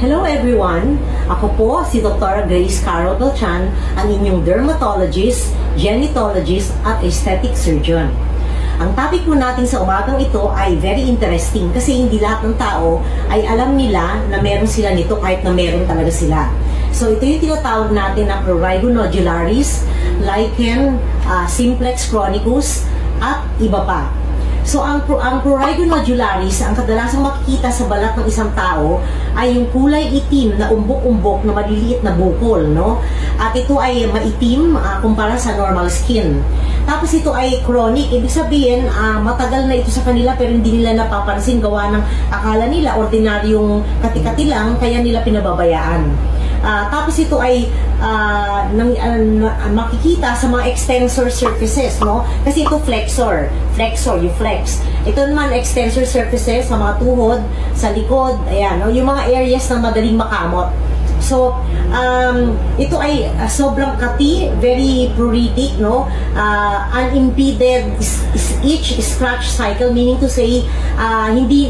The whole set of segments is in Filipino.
Hello everyone! Ako po si Dr. Grace Carol Beltran, ang inyong dermatologist, genetologist at aesthetic surgeon. Ang topic po natin sa umagang ito ay very interesting kasi hindi lahat ng tao ay alam nila na meron sila nito kahit na meron talaga sila. So ito yung tinatawag natin na prurigo nodularis, lichen simplex chronicus at iba pa. So, ang prurigo nodularis, ang kadalasang makikita sa balat ng isang tao ay yung kulay itim na umbok-umbok na maliliit na bukol, no? At ito ay maitim kumpara sa normal skin. Tapos ito ay chronic, ibig sabihin matagal na ito sa kanila pero hindi nila napapansin gawa ng akala nila ordinaryong kati-kati lang kaya nila pinababayaan. Tapos ito ay makikita sa mga extensor surfaces, no? Kasi ito flexor, you flex. Ito naman extensor surfaces sa mga tuhod, sa likod, ayan, no? Yung mga areas na madaling makamot. So, ito ay sobrang kati, very pruritic, no? Unimpeded itch scratch cycle, meaning to say, hindi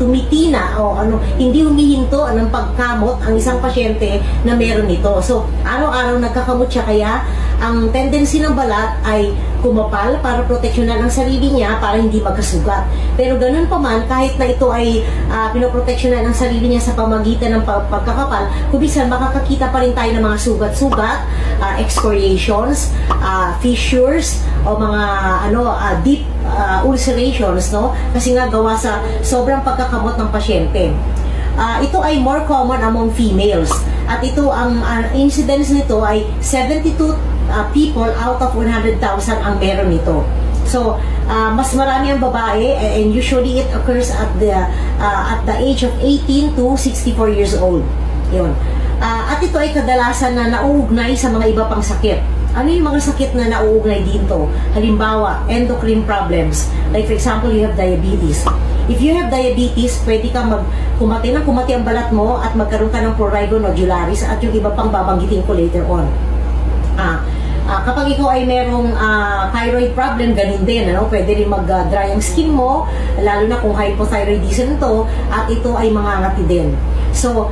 tumitina o hindi humihinto ng pagkamot ang isang pasyente na meron nito. So, araw-araw nagkakamot siya, kaya ang tendency ng balat ay kumapal para proteksyonan ang sarili niya para hindi magkasugat. Pero ganun pa man, kahit na ito ay pinoproteksyonan ang sarili niya sa pamagitan ng pagkakapal, kubisan makakakita pa rin tayo ng mga sugat-sugat, excoriations, fissures, o mga deep ulcerations, no? Kasi nga gawa sa sobrang pagkakamot ng pasyente. Ito ay more common among females. At ito, ang incidence nito ay 72 people out of 100,000 ang meron nito. So, mas marami ang babae and usually it occurs at the age of 18 to 64 years old. Yun. At ito ay kadalasan na nauugnay sa mga iba pang sakit. Ano yung mga sakit na nauugnay dito? Halimbawa, endocrine problems. Like for example, you have diabetes. If you have diabetes, pwede kang kumati ang balat mo at magkaroon ka ng prurigo nodularis at yung iba pang babanggitin ko later on. Kapag ikaw ay merong thyroid problem, ganun din, ano? Pwede rin mag-dry ang skin mo, lalo na kung hypothyroidism to, at ito ay mangangati din. So,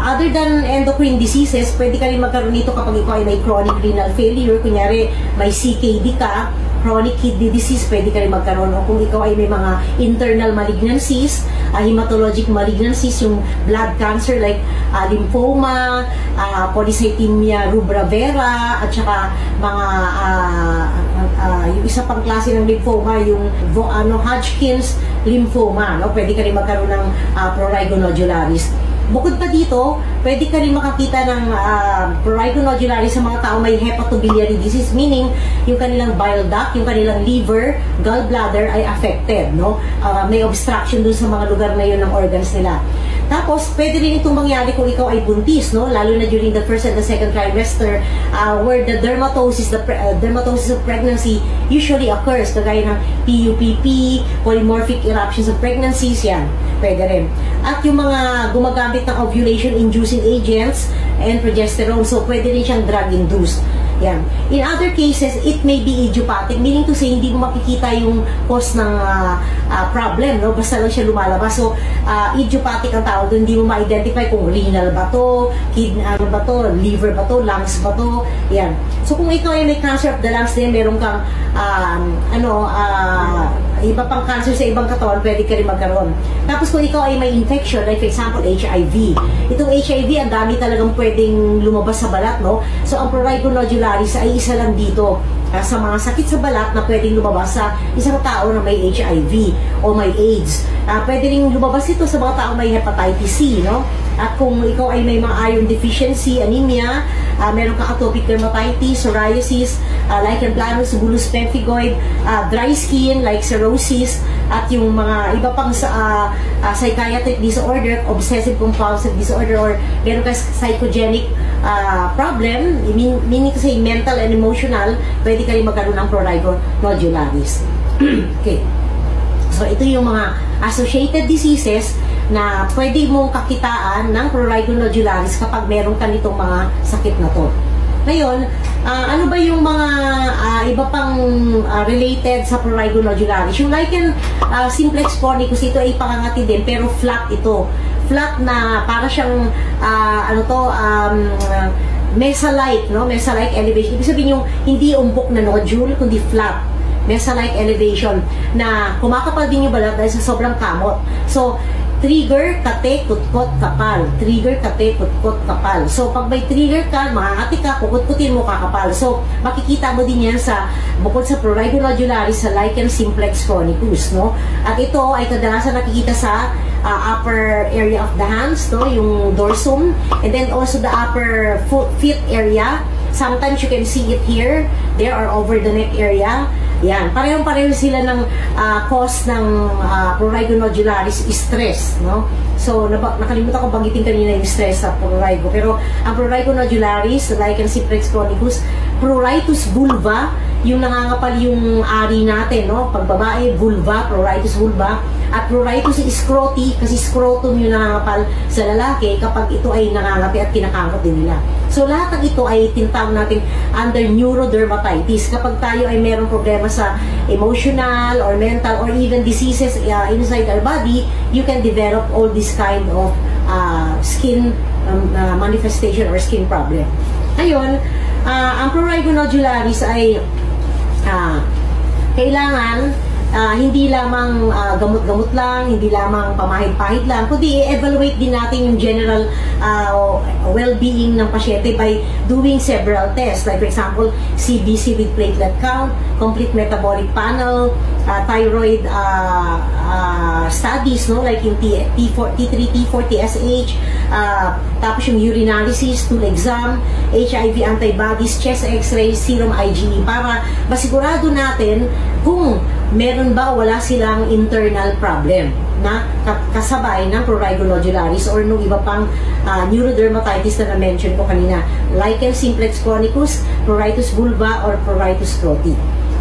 other than endocrine diseases, pwede ka rin magkaroon nito kapag ikaw ay may chronic renal failure, kunyari may CKD ka, chronic kidney disease, pwede ka rin magkaroon. O kung ikaw ay may mga internal malignancies, hematologic malignancies, yung blood cancer like lymphoma, polycythemia rubra vera, at saka mga yung isa pang klase ng lymphoma, yung Hodgkin's lymphoma, no? Pwede ka rin magkaroon ng prurigo nodularis. Bukod pa dito, pwede ka rin makakita ng prurigo nodularis sa mga tao may hepatobiliary disease, meaning yung kanilang bile duct, yung kanilang liver, gallbladder ay affected, no? May obstruction dun sa mga lugar na yun ng organs nila. Tapos, pwede rin itong mangyari kung ikaw ay buntis, no? Lalo na during the first and the second trimester, where the dermatosis of pregnancy usually occurs, kagaya ng PUPP, polymorphic eruptions of pregnancies, yan, pwede rin. At yung mga gumagamit ng ovulation-inducing agents and progesterone, so pwede rin siyang drug-induced. Yan. In other cases, it may be idiopathic, meaning to say, hindi mo makikita yung cause ng problem, no? Basta lang siya lumalabas. So, idiopathic ang tawag doon, hindi mo ma-identify kung renal ba to, kidney ba to, liver ba to, lungs ba to, yan. So, kung ikaw ay may cancer of the lungs din, meron kang, iba pang cancer sa ibang katawan, pwede ka rin magkaroon. Tapos kung ikaw ay may infection, like for example, HIV. Itong HIV, ang dami talagang pwedeng lumabas sa balat, no? So, ang prurigo nodularis ay isa lang dito sa mga sakit sa balat na pwedeng lumabas sa isang tao na may HIV o may AIDS. Pwede rin lumabas ito sa mga tao may hepatitis C, no? At kung ikaw ay may mga iron deficiency, anemia, meron kang atopic dermatitis, psoriasis, lichen planus, bullous pemphigoid, dry skin like cirrhosis, at yung mga iba pang psychiatric disorder, obsessive compulsive disorder, or meron kang psychogenic problem, meaning to say mental and emotional, pwede ka rin magkaroon ng prurigo nodularis. Okay. So, ito yung mga associated diseases na pwede mong kakitaan ng prurigo nodularis kapag meron ka nitong mga sakit na to. Ngayon, ano ba yung mga iba pang related sa prurigo nodularis? Yung lichen simplex chronicus, ito ay pangangati din, pero flat ito. flat na para siyang mesa-like, no? Mesa-like elevation. Ibig sabihin yung hindi umbok na nodule, kundi flat. Mesa-like elevation na kumakapal din yung balat dahil sa sobrang kamot. So, trigger, kate, kutkot, kapal. Trigger, kate, kutkot, kapal. So, pag may trigger ka, makakati ka, kukutkutin mo, kakapal. So, makikita mo din yan sa, bukod sa prurigo nodularis, sa lichen simplex chronicus, no? At ito ay kadalasan nakikita sa upper area of the hands, no? Yung dorsum. And then also the upper feet area. Sometimes you can see it here, there or over the neck area. Yan, parehong-pareho sila ng cause ng prurigo nodularis, stress, no? So, nakalimutan ko banggitin kanina yung stress sa prurigo. Pero, ang prurigo nodularis, lichen simplex chronicus, pruritus vulva, yung nangangapal yung ari natin, no? Pag babae, vulva, pruritus vulva. At pruritus scroti, kasi scrotum yung nangangapal sa lalaki kapag ito ay nangangapi at kinakamot din nila. So, lahat ng ito ay tinatawag natin under neurodermatitis. Kapag tayo ay merong problema sa emotional or mental or even diseases inside our body, you can develop all this kind of skin manifestation or skin problem. Ayun, ang prurigo nodularis ay kailangan hindi lamang gamot-gamot lang, hindi lamang pamahid-pahid lang, kundi i-evaluate din natin yung general well-being ng pasyente by doing several tests. Like for example, CBC with platelet count, complete metabolic panel, thyroid studies, no? Like yung T3, T4, TSH, tapos yung urinalysis, stool exam, HIV antibodies, chest x-ray, serum IgE, para masigurado natin kung meron ba wala silang internal problem na kasabay ng prurigo nodularis or nung iba pang neurodermatitis na na-mention ko kanina, lichen simplex chronicus, pruritus vulva, or pruritus scroti.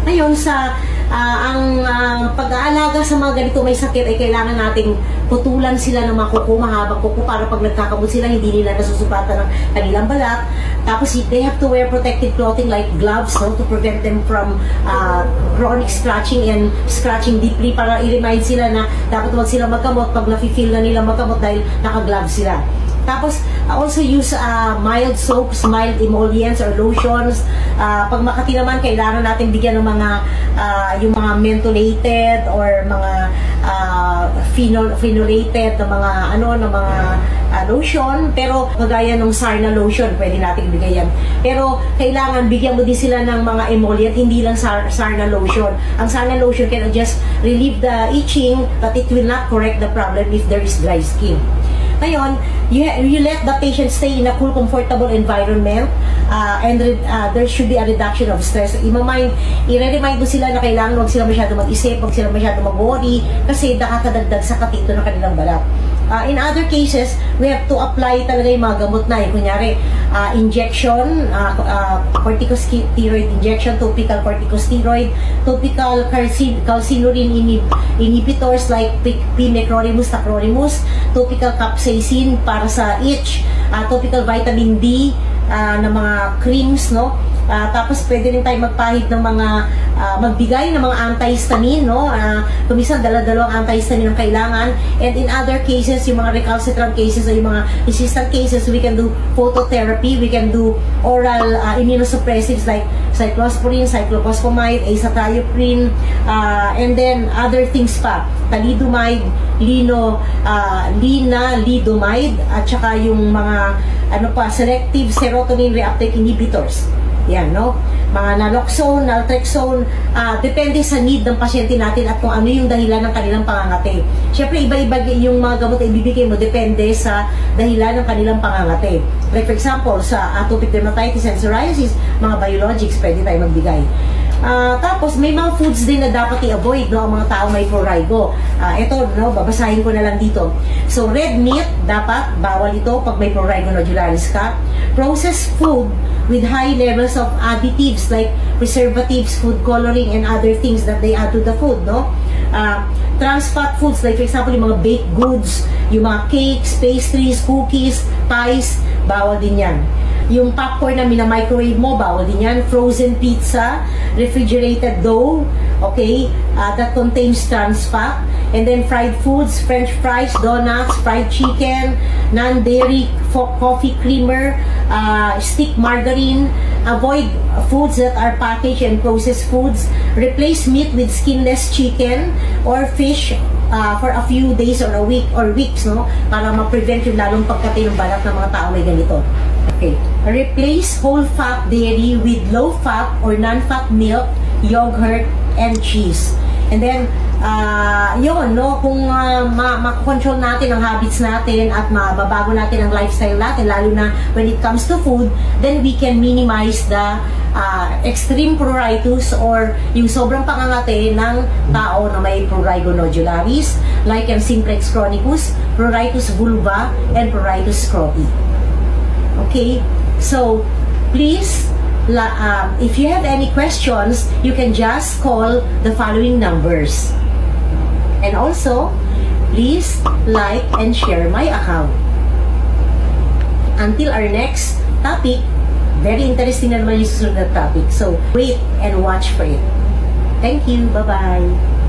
Ngayon, sa ang pag-aalaga sa mga ganito may sakit ay kailangan nating putulan sila ng mga kuko, mahabang kuko, para pag nagkakamot sila, hindi nila nasusupatan ng kanilang balat. Tapos, they have to wear protective clothing like gloves, no, to prevent them from chronic scratching and scratching deeply, para i-remind sila na dapat huwag sila magkamot pag nafe-feel na nila magkamot dahil naka-gloves sila. Tapos, also use mild soaps, mild emollients or lotions. Pag makati naman, kailangan natin bigyan ng mga yung mga mentholated or mga phenolated na mga lotion. Pero kagaya ng Sarna lotion, pwede natin ibigay yan. Pero kailangan bigyan mo din sila ng mga emollient, hindi lang Sarna lotion. Ang Sarna lotion can just relieve the itching, but it will not correct the problem if there is dry skin. Ngayon, you let the patient stay in a cool, comfortable environment, and there should be a reduction of stress. I-remind mo sila na kailangan huwag sila masyado mag-isip, huwag sila masyado mag-worry, kasi nakakadagdag sa katito ng kanilang balat. In other cases, we have to apply talaga yung mga gamot na. Kunyari, injection, corticosteroid injection, topical corticosteroid, topical calcineurin inhibitors like pimecrolimus, tacrolimus, topical capsaicin para sa itch, topical vitamin D na mga creams, no? Tapos pwede rin tayo magpahid ng mga magbigay ng mga antihistamine, no? Kumisan dala-dalawang antihistamine ang kailangan. And in other cases, yung mga recalcitrant cases o yung mga resistant cases, we can do phototherapy, we can do oral immunosuppressives like cyclosporine, cyclophosphamide, azathioprine, and then other things pa, thalidomide, lenalidomide, at saka yung mga selective serotonin reuptake inhibitors. Yan, no? Mga naloxone, naltrexone, depende sa need ng pasyente natin at kung ano yung dahilan ng kanilang pangangati. Siyempre, iba-iba yung mga gamot na ibibigay mo, depende sa dahilan ng kanilang pangangati. Like for example, sa atopic dermatitis and psoriasis, mga biologics, pwede tayo magbigay. Tapos, may mga foods din na dapat i-avoid, no, ang mga tao may prurigo. Ito, no, babasahin ko na lang dito. So, red meat, dapat, bawal ito pag may prurigo nodularis ka. Processed food with high levels of additives like preservatives, food coloring, and other things that they add to the food, no? Trans fat foods, like for example, yung mga baked goods, yung mga cakes, pastries, cookies, pies, bawal din yan. Yung popcorn na mina-microwave mo, bawal din yan. Frozen pizza, refrigerated dough, okay, that contains trans fat. And then fried foods, French fries, donuts, fried chicken, non-dairy coffee creamer, stick margarine. Avoid foods that are packaged and processed foods. Replace meat with skinless chicken or fish for a few days or a week or weeks, no? Para ma-prevent yung lalong pagkatay ng balat ng mga tao may ganito. Okay. Replace whole fat dairy with low fat or non-fat milk, yogurt, and cheese. And then, yun, no, kung makakontrol natin ang habits natin at mababago natin ang lifestyle natin, lalo na when it comes to food, then we can minimize the extreme pruritus or yung sobrang pangangate ng tao na may prurigo nodularis, lichen simplex chronicus, pruritus vulva, and pruritus scroti. Okay, so please, if you have any questions, you can just call the following numbers. And also, please like and share my account. Until our next topic, very interesting na naman yung susunod na topic. So, wait and watch for it. Thank you. Bye-bye.